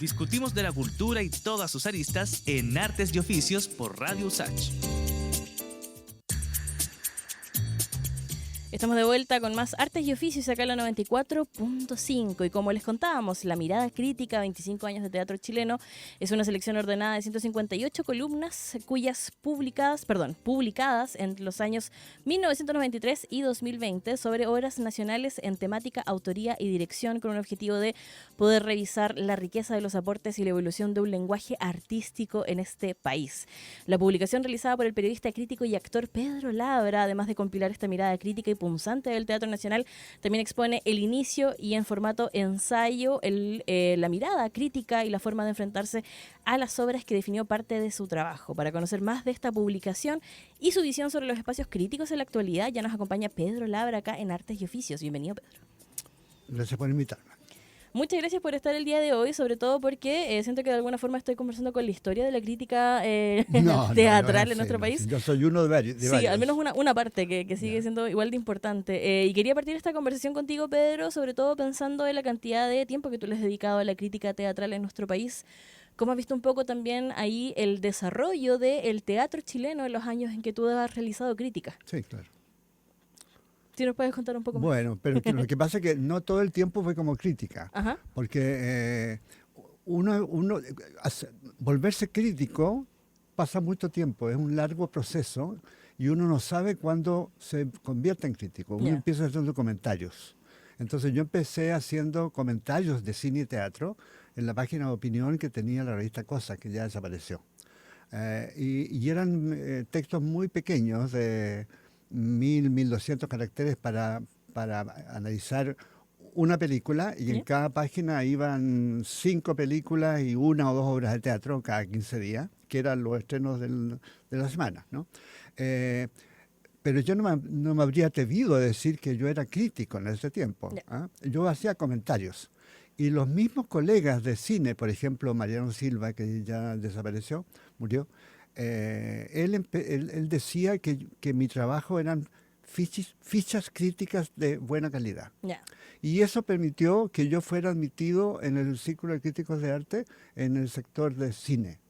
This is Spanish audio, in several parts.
Discutimos de la cultura y todas sus aristas en Artes y Oficios por Radio USACH. Estamos de vuelta con más Artes y Oficios acá en la 94.5 y como les contábamos, La Mirada Crítica, 25 años de teatro chileno, es una selección ordenada de 158 columnas cuyas publicadas entre los años 1993 y 2020 sobre obras nacionales en temática, autoría y dirección con un objetivo de poder revisar la riqueza de los aportes y la evolución de un lenguaje artístico en este país. La publicación realizada por el periodista, crítico y actor Pedro Labra, además de compilar esta mirada crítica y punzante del Teatro Nacional, también expone el inicio y en formato ensayo la mirada crítica y la forma de enfrentarse a las obras que definió parte de su trabajo. Para conocer más de esta publicación y su visión sobre los espacios críticos en la actualidad, ya nos acompaña Pedro Labra acá en Artes y Oficios. Bienvenido, Pedro. Gracias por invitarme. Muchas gracias por estar el día de hoy, sobre todo porque siento que de alguna forma estoy conversando con la historia de la crítica teatral en nuestro país. Yo soy uno de varios. Sí, al menos una parte que sigue siendo igual de importante. Y quería partir esta conversación contigo, Pedro, sobre todo pensando en la cantidad de tiempo que tú le has dedicado a la crítica teatral en nuestro país. ¿Cómo has visto un poco también ahí el desarrollo del teatro chileno en los años en que tú has realizado crítica? Sí, claro. Si nos puedes contar un poco más. Bueno, pero lo que pasa es que no todo el tiempo fue como crítica. Ajá. Porque volverse crítico pasa mucho tiempo, es un largo proceso y uno no sabe cuándo se convierte en crítico. Uno empieza haciendo comentarios. Entonces yo empecé haciendo comentarios de cine y teatro en la página de opinión que tenía la revista Cosa, que ya desapareció. Y eran textos muy pequeños de 1.200 caracteres para analizar una película y en cada página iban 5 películas y 1 o 2 obras de teatro cada 15 días, que eran los estrenos de la semana, ¿no? Pero yo no me habría atrevido a decir que yo era crítico en ese tiempo. ¿Ah? Yo hacía comentarios. Y los mismos colegas de cine, por ejemplo, Mariano Silva, que ya desapareció, murió, él decía que mi trabajo eran fichas críticas de buena calidad. Y eso permitió que yo fuera admitido en el Círculo de Críticos de Arte en el sector de cine.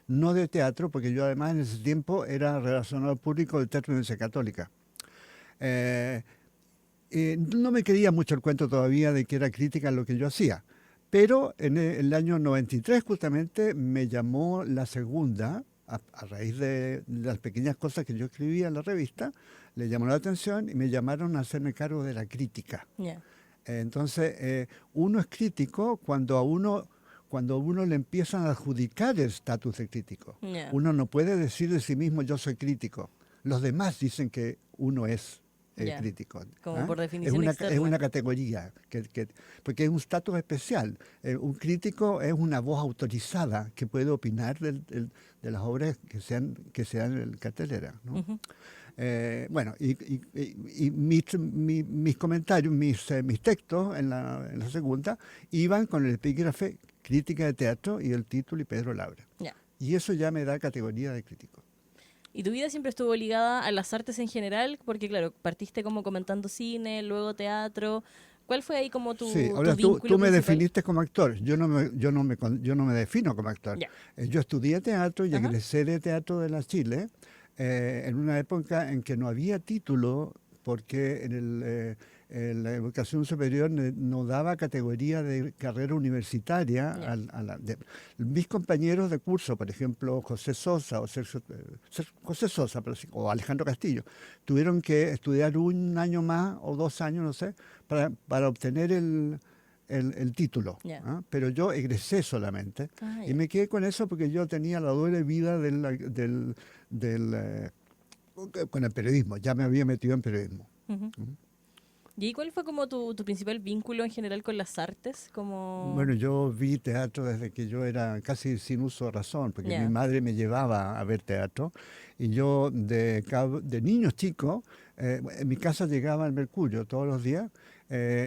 No de teatro, porque yo además en ese tiempo era relacionado público del Teatro de la Universidad Católica. No me creía mucho el cuento todavía de que era crítica lo que yo hacía, pero en el año 93 justamente me llamó la segunda, a raíz de las pequeñas cosas que yo escribía en la revista, le llamó la atención y me llamaron a hacerme cargo de la crítica. Entonces, uno es crítico cuando a uno le empiezan a adjudicar el estatus de crítico. Uno no puede decir de sí mismo yo soy crítico. Los demás dicen que uno es crítico. Como por definición es una categoría, porque es un estatus especial. Un crítico es una voz autorizada que puede opinar de las obras que sean en cartelera, ¿no? Bueno, y mis comentarios, mis textos en la segunda iban con el epígrafe Crítica de Teatro y el título y Pedro Labra. Y eso ya me da categoría de crítico. ¿Y tu vida siempre estuvo ligada a las artes en general? Porque claro, partiste como comentando cine, luego teatro. ¿Cuál fue ahí como tu ahora tu tú me principal? definiste como actor. Yo no me defino como actor. Yo estudié teatro y egresé de Teatro de la Chile en una época en que no había título porque en la educación superior no daba categoría de carrera universitaria. Mis compañeros de curso, por ejemplo, José Sosa o Alejandro Castillo, tuvieron que estudiar un año más o 2 años, no sé, para obtener el título. Pero yo egresé solamente y me quedé con eso porque yo tenía la doble vida con el periodismo. Ya me había metido en periodismo. ¿Y ahí cuál fue como tu principal vínculo en general con las artes? Bueno, yo vi teatro desde que yo era casi sin uso de razón, porque mi madre me llevaba a ver teatro y yo de niños chicos, en mi casa llegaba el Mercurio todos los días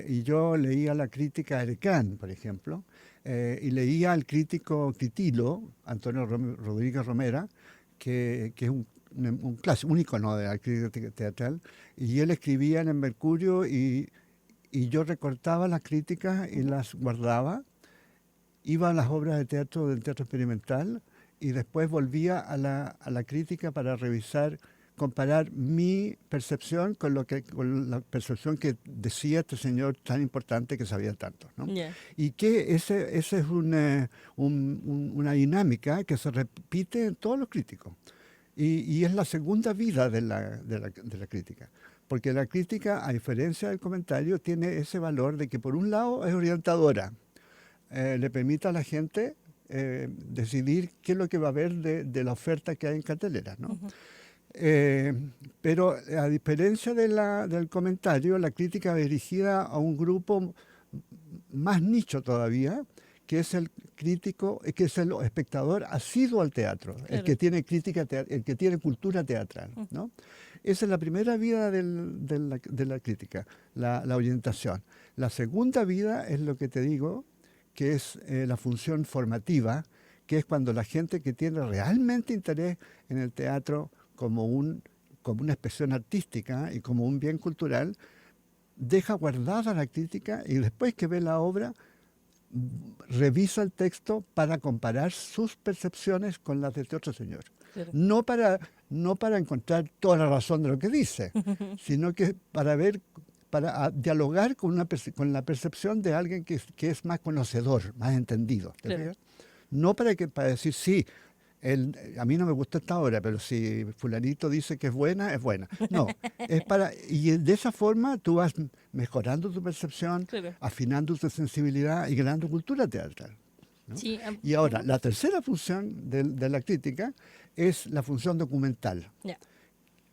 y yo leía la crítica de Can, por ejemplo, y leía al crítico Critilo, Antonio Rodríguez Romera, que es un clásico, un icono de la crítica teatral, y él escribía en el Mercurio y yo recortaba las críticas y las guardaba iba a las obras de teatro del teatro experimental y después volvía a la crítica para revisar, comparar mi percepción con con la percepción que decía este señor tan importante que sabía tanto, ¿no? Ya. Y que ese es una dinámica que se repite en todos los críticos. Y es la segunda vida de la crítica. Porque la crítica, a diferencia del comentario, tiene ese valor de que por un lado es orientadora, le permite a la gente decidir qué es lo que va a ver de la oferta que hay en cartelera, ¿no? Pero a diferencia del comentario, la crítica va dirigida a un grupo más nicho todavía, que es el crítico, que es el espectador asiduo al teatro, el que tiene crítica, el que tiene cultura teatral, ¿no? Esa es la primera vida de la crítica, la orientación. La segunda vida es lo que te digo, que es la función formativa, que es cuando la gente que tiene realmente interés en el teatro como una expresión artística y como un bien cultural, deja guardada la crítica y después que ve la obra, revisa el texto para comparar sus percepciones con las de este otro señor. Claro. No para encontrar toda la razón de lo que dice, sino que para dialogar con la percepción de alguien que es más conocedor, más entendido. Claro. No para decir, sí, a mí no me gusta esta obra, pero si fulanito dice que es buena, es buena. No, y de esa forma tú vas mejorando tu percepción, Claro. afinando tu sensibilidad y ganando cultura teatral, ¿no? Sí, Y ahora, la tercera función de la crítica es la función documental. ya.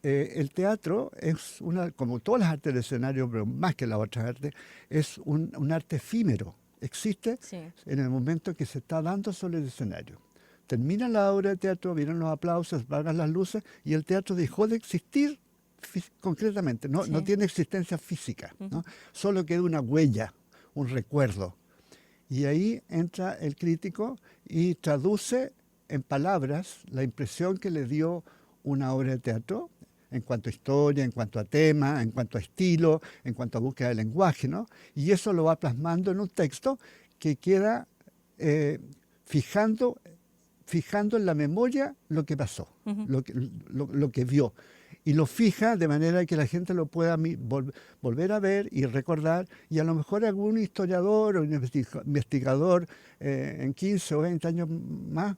El teatro es como todas las artes del escenario, pero más que las otras artes, es un arte efímero. Existe Sí. en el momento que se está dando sobre el escenario. Termina la obra de teatro, vienen los aplausos, apagan las luces y el teatro dejó de existir concretamente. No, Sí. no tiene existencia física, ¿no? Solo queda una huella, un recuerdo. Y ahí entra el crítico y traduce en palabras la impresión que le dio una obra de teatro en cuanto a historia, en cuanto a tema, en cuanto a estilo, en cuanto a búsqueda de lenguaje, ¿no? Y eso lo va plasmando en un texto que queda fijando en la memoria lo que pasó, lo que vio. Y lo fija de manera que la gente lo pueda volver a ver y recordar, y a lo mejor algún historiador o investigador en 15 o 20 años más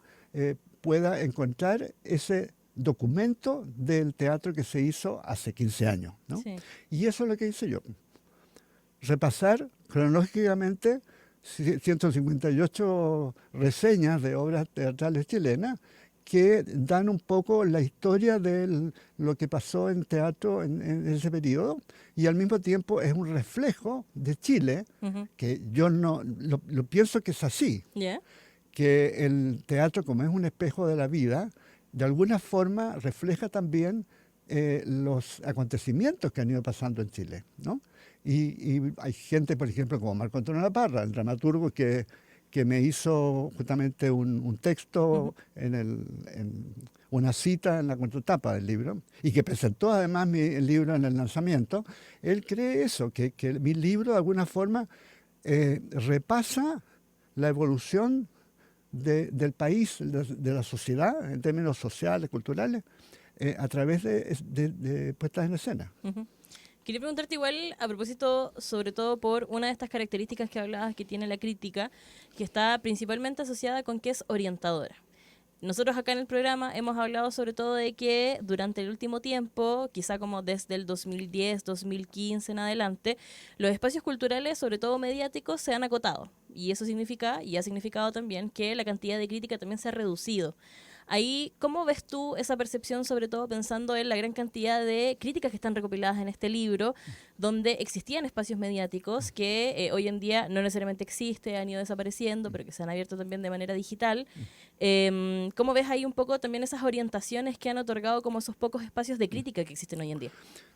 pueda encontrar ese documento del teatro que se hizo hace 15 años, ¿no? Sí. Y eso es lo que hice yo. Repasar cronológicamente 158 reseñas de obras teatrales chilenas que dan un poco la historia de lo que pasó en teatro en ese periodo, y al mismo tiempo es un reflejo de Chile, que yo no lo pienso que es así, ¿Ya? que el teatro, como es un espejo de la vida, de alguna forma refleja también los acontecimientos que han ido pasando en Chile, ¿no? Y hay gente, por ejemplo, como Marco Antonio Laparra, el dramaturgo que me hizo justamente un texto en una cita en la contratapa del libro, y que presentó además el libro en el lanzamiento. Él cree eso, que mi libro de alguna forma repasa la evolución del país, de la sociedad, en términos sociales, culturales, a través de puestas en escena. Quería preguntarte igual, a propósito, sobre todo por una de estas características que hablabas que tiene la crítica, que está principalmente asociada con que es orientadora. Nosotros acá en el programa hemos hablado sobre todo de que durante el último tiempo, quizá como desde el 2010, 2015 en adelante, los espacios culturales, sobre todo mediáticos, se han acotado. Y eso significa, y ha significado también, que la cantidad de crítica también se ha reducido. Ahí, ¿cómo ves tú esa percepción, sobre todo pensando en la gran cantidad de críticas que están recopiladas en este libro, donde existían espacios mediáticos que hoy en día no necesariamente existen, han ido desapareciendo, pero que se han abierto también de manera digital? ¿Cómo ves ahí un poco también esas orientaciones que han otorgado como esos pocos espacios de crítica que existen hoy en día?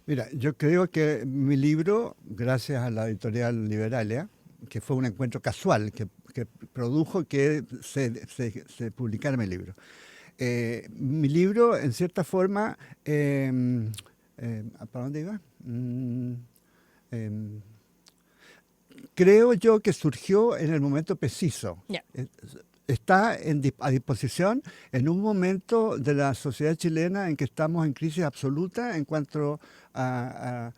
Mira, yo creo que mi libro, gracias a la editorial Liberalia, que fue un encuentro casual que produjo que se publicara mi libro. Mi libro, en cierta forma, ¿para dónde iba? creo yo que surgió en el momento preciso. Ya. Está a disposición en un momento de la sociedad chilena en que estamos en crisis absoluta en cuanto a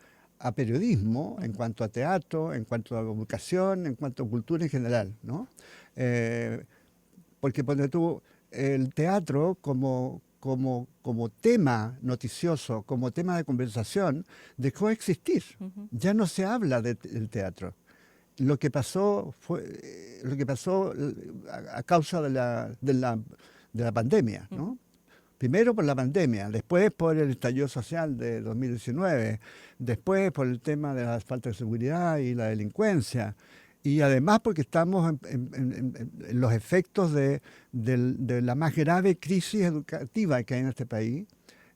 periodismo, en cuanto a teatro, en cuanto a educación, en cuanto a cultura en general, ¿no? Porque ponte tú, el teatro como tema noticioso, como tema de conversación, dejó de existir. Ya no se habla del teatro. Lo que pasó a causa de la pandemia, ¿no? Primero por la pandemia, después por el estallido social de 2019, después por el tema de la falta de seguridad y la delincuencia, y además porque estamos en los efectos de la más grave crisis educativa que hay en este país,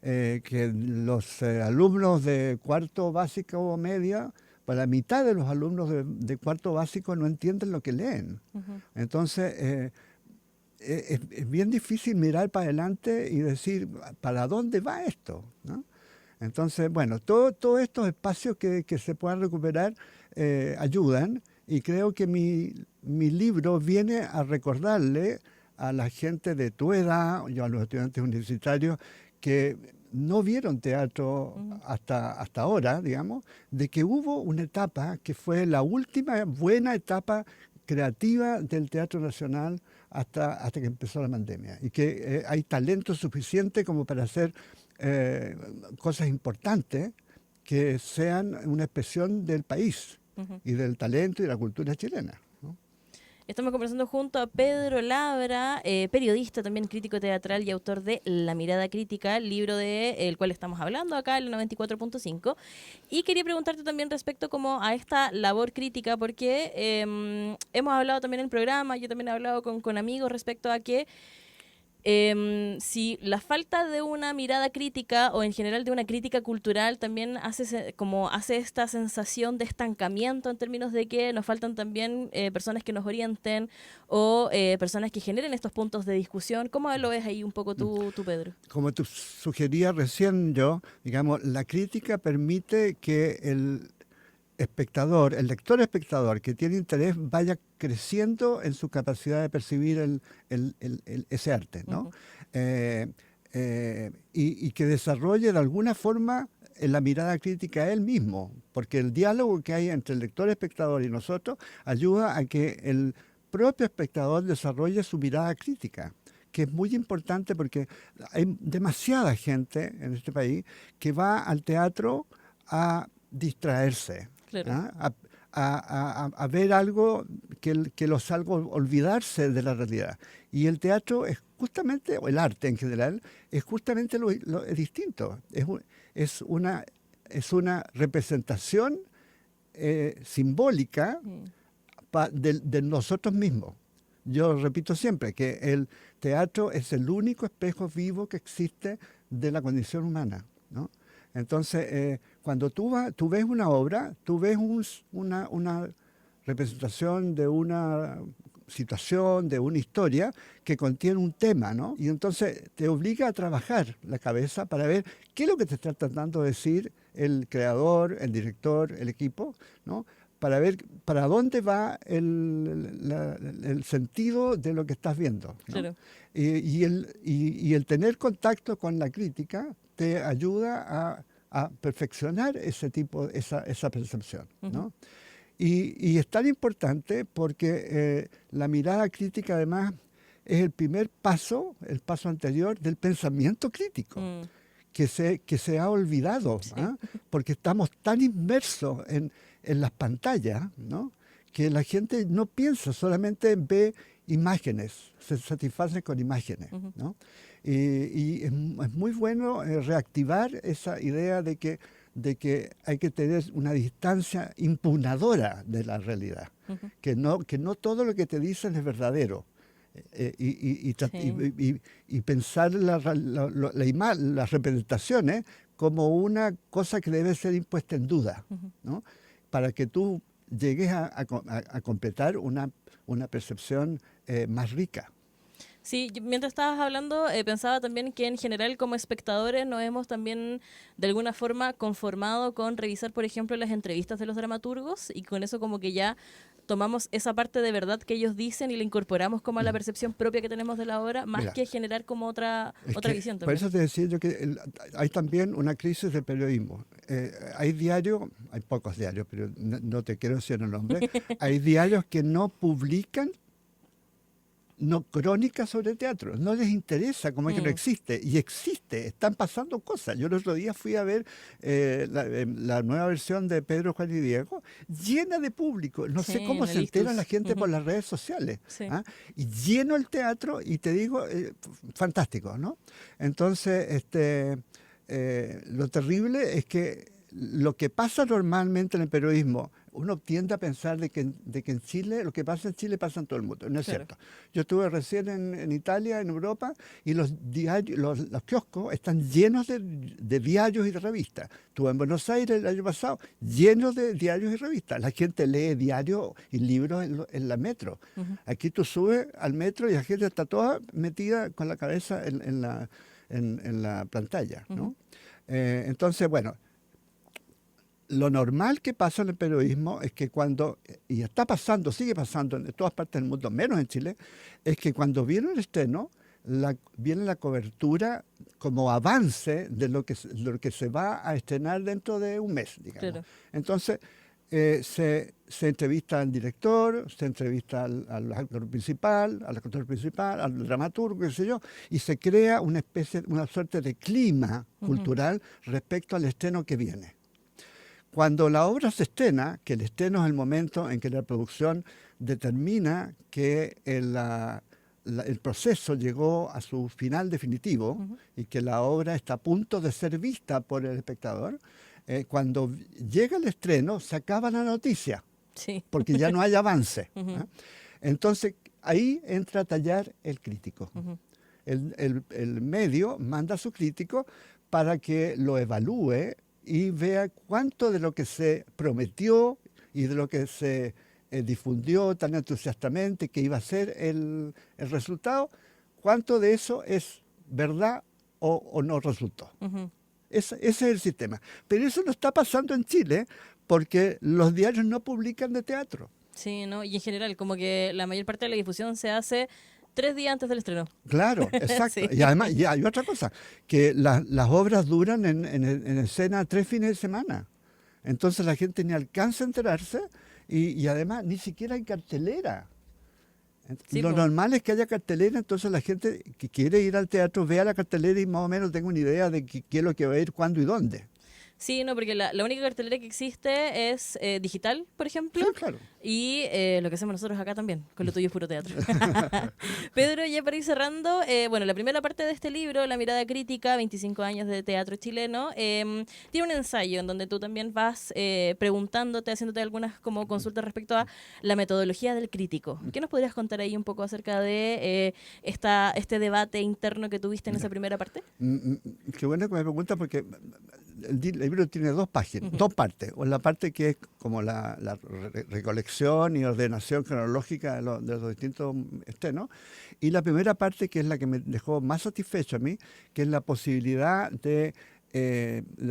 que los alumnos de cuarto básico o media, para la mitad de los alumnos de cuarto básico no entienden lo que leen. Entonces, es bien difícil mirar para adelante y decir, ¿para dónde va esto?, ¿no? Entonces, bueno, todos estos espacios que se puedan recuperar ayudan, y creo que mi libro viene a recordarle a la gente de tu edad, yo a los estudiantes universitarios, que no vieron teatro hasta ahora, digamos, de que hubo una etapa que fue la última buena etapa creativa del Teatro Nacional hasta que empezó la pandemia, y que hay talento suficiente como para hacer cosas importantes que sean una expresión del país y del talento y la cultura chilena, ¿no? Estamos conversando junto a Pedro Labra, periodista, también crítico teatral y autor de La Mirada Crítica, el libro del cual estamos hablando acá en el 94.5. Y quería preguntarte también respecto como a esta labor crítica, porque hemos hablado también en el programa, yo también he hablado con amigos respecto a que si la falta de una mirada crítica o en general de una crítica cultural también hace esta sensación de estancamiento en términos de que nos faltan también personas que nos orienten o personas que generen estos puntos de discusión. ¿Cómo lo ves ahí un poco tú Pedro? Como tú sugerías recién yo, digamos, la crítica permite que el lector espectador que tiene interés vaya creciendo en su capacidad de percibir ese arte, ¿no? Y que desarrolle de alguna forma la mirada crítica a él mismo, porque el diálogo que hay entre el lector espectador y nosotros ayuda a que el propio espectador desarrolle su mirada crítica, que es muy importante porque hay demasiada gente en este país que va al teatro a distraerse. Claro. A ver algo que los haga olvidarse de la realidad. Y el teatro es justamente, o el arte en general, es justamente lo distinto. Es una representación simbólica de nosotros mismos. Yo repito siempre que el teatro es el único espejo vivo que existe de la condición humana, ¿no? Entonces, cuando tú ves una obra, tú ves una representación de una situación, de una historia que contiene un tema, ¿no? Y entonces te obliga a trabajar la cabeza para ver qué es lo que te está tratando de decir el creador, el director, el equipo, ¿no? Para ver para dónde va el sentido de lo que estás viendo, ¿no? Claro. Y el tener contacto con la crítica te ayuda a perfeccionar esa percepción, ¿no? Y es tan importante porque la mirada crítica además es el primer paso, el paso anterior del pensamiento crítico, que se ha olvidado, sí. Porque estamos tan inmersos en las pantallas, ¿no? Que la gente no piensa, solamente ve imágenes, se satisface con imágenes, ¿no? Y es muy bueno reactivar esa idea de que hay que tener una distancia impugnadora de la realidad, que no todo lo que te dicen es verdadero, y pensar las representaciones como una cosa que debe ser impuesta en duda, ¿no? Para que tú llegues a completar una percepción más rica. Sí, mientras estabas hablando, pensaba también que en general como espectadores nos hemos también de alguna forma conformado con revisar, por ejemplo, las entrevistas de los dramaturgos y con eso como que ya tomamos esa parte de verdad que ellos dicen y la incorporamos como a la percepción propia que tenemos de la obra, más Mira, que generar como otra visión por también. eso te decía yo que hay también una crisis del periodismo. Hay diarios, hay pocos diarios, pero no te quiero decir el nombre, hay diarios que no publican crónicas sobre teatro, no les interesa, como es que no existe, y existe, están pasando cosas. Yo el otro día fui a ver la nueva versión de Pedro, Juan y Diego, llena de público, no sé cómo se entera la gente por las redes sociales, ¿ah? Y lleno el teatro, y te digo, fantástico, ¿no? Entonces, lo terrible es que lo que pasa normalmente en el periodismo, uno tiende a pensar de que en Chile, lo que pasa en Chile pasa en todo el mundo. No es cierto. Yo estuve recién en Italia, en Europa, y los diarios, los kioscos están llenos de diarios y de revistas. Estuve en Buenos Aires el año pasado, llenos de diarios y revistas. La gente lee diarios y libros en la metro. Aquí tú subes al metro y la gente está toda metida con la cabeza en la pantalla, ¿no? Entonces, bueno, lo normal que pasa en el periodismo es que cuando, y está pasando, sigue pasando en todas partes del mundo, menos en Chile, es que cuando viene el estreno, viene la cobertura como avance de lo que se va a estrenar dentro de un mes, digamos. Claro. Entonces, se entrevista al director, se entrevista al actor principal, al dramaturgo, qué sé yo, y se crea una suerte de clima cultural respecto al estreno que viene. Cuando la obra se estrena, que el estreno es el momento en que la producción determina que el proceso llegó a su final definitivo y que la obra está a punto de ser vista por el espectador, cuando llega el estreno se acaba la noticia, porque ya no hay avance. Entonces ahí entra a tallar el crítico. El medio manda a su crítico para que lo evalúe y vea cuánto de lo que se prometió y de lo que se difundió tan entusiastamente que iba a ser el resultado, cuánto de eso es verdad o no resultó. Ese es el sistema. Pero eso no está pasando en Chile porque los diarios no publican de teatro. Sí, ¿no? Y en general, como que la mayor parte de la difusión se hace 3 días antes del estreno. Claro, exacto. Sí. Y además, y hay otra cosa, que las obras duran en escena 3 fines de semana. Entonces la gente ni alcanza a enterarse y además ni siquiera hay cartelera. Sí, lo normal es que haya cartelera, entonces la gente que quiere ir al teatro vea la cartelera y más o menos tenga una idea de qué es lo que va a ir, cuándo y dónde. Sí, no, porque la única cartelera que existe es digital, por ejemplo. Sí, claro. Y lo que hacemos nosotros acá también, con lo tuyo es puro teatro. Pedro, ya para ir cerrando, bueno, la primera parte de este libro, La mirada crítica, 25 años de teatro chileno, tiene un ensayo en donde tú también vas preguntándote, haciéndote algunas como consultas respecto a la metodología del crítico. ¿Qué nos podrías contar ahí un poco acerca de este debate interno que tuviste en esa primera parte? Qué bueno que me preguntas porque el libro tiene 2 páginas, 2 partes. O la parte que es como la recolección y ordenación cronológica de los distintos estrenos. Y la primera parte, que es la que me dejó más satisfecho a mí, que es la posibilidad de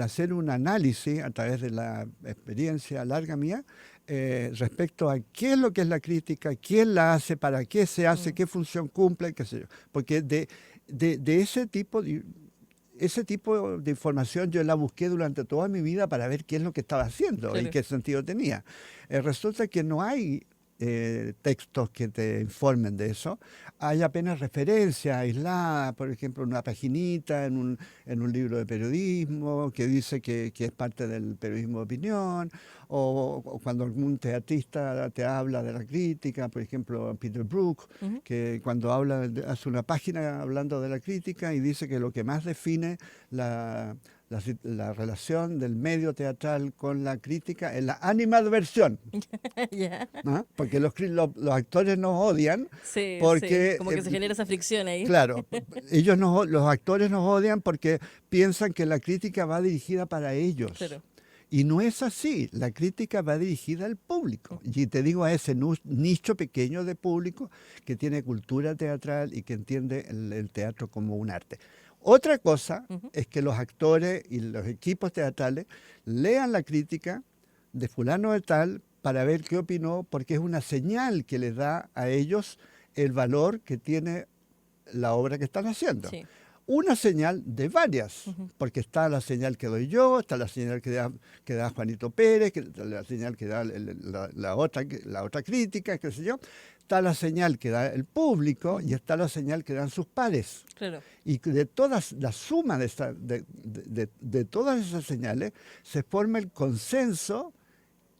hacer un análisis a través de la experiencia larga mía respecto a qué es lo que es la crítica, quién la hace, para qué se hace, qué función cumple, qué sé yo. Porque de ese tipo de información yo la busqué durante toda mi vida para ver qué es lo que estaba haciendo, claro, y qué sentido tenía. Resulta que no hay textos que te informen de eso. Hay apenas referencias aisladas, por ejemplo, una paginita en un libro de periodismo que dice que es parte del periodismo de opinión, o cuando algún teatrista te habla de la crítica, por ejemplo, Peter Brook, que cuando hace una página hablando de la crítica y dice que lo que más define la relación del medio teatral con la crítica es la animadversión. Yeah. ¿No? Porque los actores nos odian. Sí, porque, sí, como que se genera esa fricción ahí. Claro, los actores nos odian porque piensan que la crítica va dirigida para ellos. Claro. Y no es así, la crítica va dirigida al público. Y te digo, a ese nicho pequeño de público que tiene cultura teatral y que entiende el teatro como un arte. Otra cosa es que los actores y los equipos teatrales lean la crítica de fulano de tal para ver qué opinó, porque es una señal que les da a ellos el valor que tiene la obra que están haciendo. Sí. Una señal de varias, porque está la señal que doy yo, está la señal que da Juanito Pérez, la señal que da la otra crítica, qué sé yo, está la señal que da el público y está la señal que dan sus pares. Claro. Y de todas, la suma de todas esas señales se forma el consenso,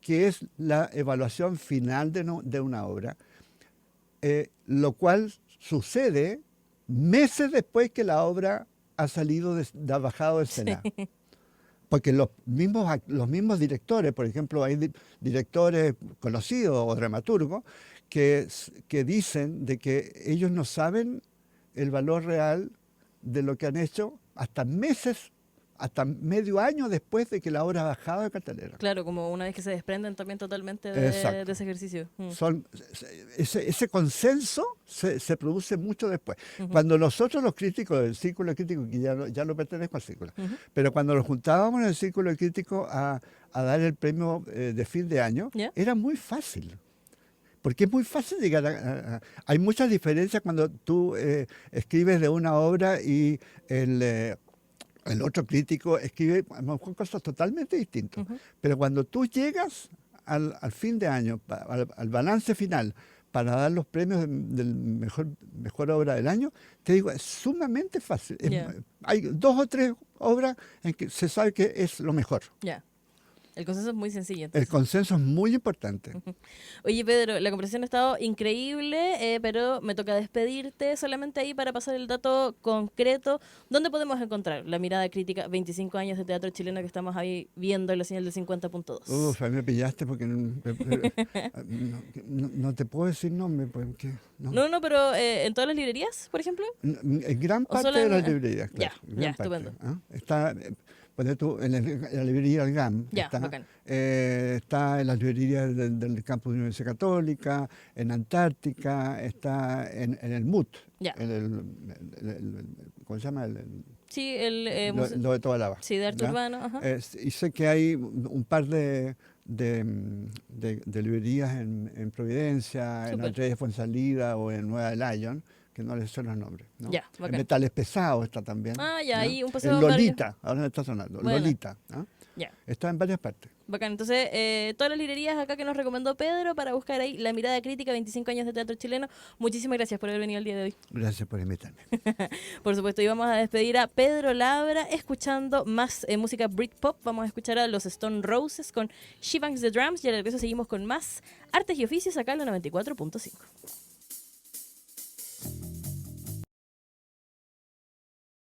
que es la evaluación final de una obra, lo cual sucede meses después que la obra ha salido, ha bajado de escena. Sí. Porque los mismos directores, por ejemplo, hay directores conocidos o dramaturgos que dicen de que ellos no saben el valor real de lo que han hecho hasta meses, hasta medio año después de que la obra ha bajado de cartelera. Claro, como una vez que se desprenden también totalmente de ese ejercicio. Ese consenso se produce mucho después. Cuando nosotros los críticos del Círculo Crítico, que ya no pertenezco al Círculo, pero cuando nos juntábamos en el Círculo Crítico a dar el premio de fin de año, era muy fácil. Porque es muy fácil llegar hay muchas diferencias cuando tú escribes de una obra y el otro crítico escribe a lo mejor cosas totalmente distintas. Pero cuando tú llegas al fin de año, al balance final, para dar los premios del mejor obra del año, te digo, es sumamente fácil. Hay 2 o 3 obras en que se sabe que es lo mejor. El consenso es muy sencillo. Entonces. El consenso es muy importante. Oye, Pedro, la conversación ha estado increíble, pero me toca despedirte solamente ahí para pasar el dato concreto. ¿Dónde podemos encontrar la mirada crítica 25 años de teatro chileno que estamos ahí viendo en la señal del 50.2? Uf, a mí me pillaste porque no te puedo decir nombre. Porque, no, pero ¿en todas las librerías, por ejemplo? En gran parte de las librerías, claro. Ya, estupendo. Está... Ponte tú en la librería del GAM, está en las librerías del campus de la Universidad Católica, en Antártica, está en el MUT, ¿cómo se llama? Sí, lo de toda lava. Sí, de arte urbano. Y sé que hay un par de librerías en Providencia, en Andrés de Fuensalida o en Nueva de Lyon, que no les son los nombres. ¿no? En Metales Pesados está también. Ahí un paseo. En Lolita, ahora me está sonando. Bueno. Lolita. ¿no? Está en varias partes. Bacán. Entonces, todas las librerías acá que nos recomendó Pedro para buscar ahí la mirada crítica, 25 años de teatro chileno. Muchísimas gracias por haber venido el día de hoy. Gracias por invitarme. Por supuesto, y vamos a despedir a Pedro Labra escuchando más música Britpop. Vamos a escuchar a los Stone Roses con She Bangs the Drums y al regreso seguimos con más Artes y Oficios acá en la 94.5.